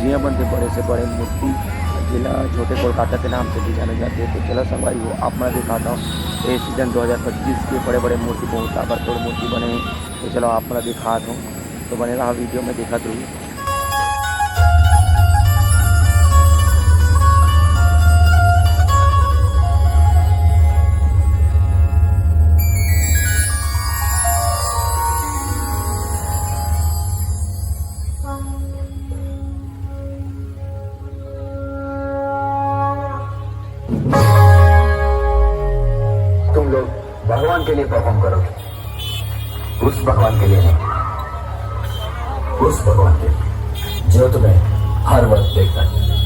मूर्तियाँ बनते, बड़े से बड़े मूर्ति जिला छोटे कोलकाता के नाम से भी जाने जाते हैं। तो चलो संगवारी हो आप मैं दिखाता हूँ ये सीजन 2025 के बड़े बड़े मूर्ति बहुत ताबड़तोड़ मूर्ति बने हैं। तो चलो आप मैं दिखाता हूँ, तो बने रहा वीडियो में देखा जरूर। तुम लोग भगवान के लिए परफॉर्म करोगे, उस भगवान के लिए नहीं, उस भगवान के लिए जो तुम्हें हर वक्त देखता है।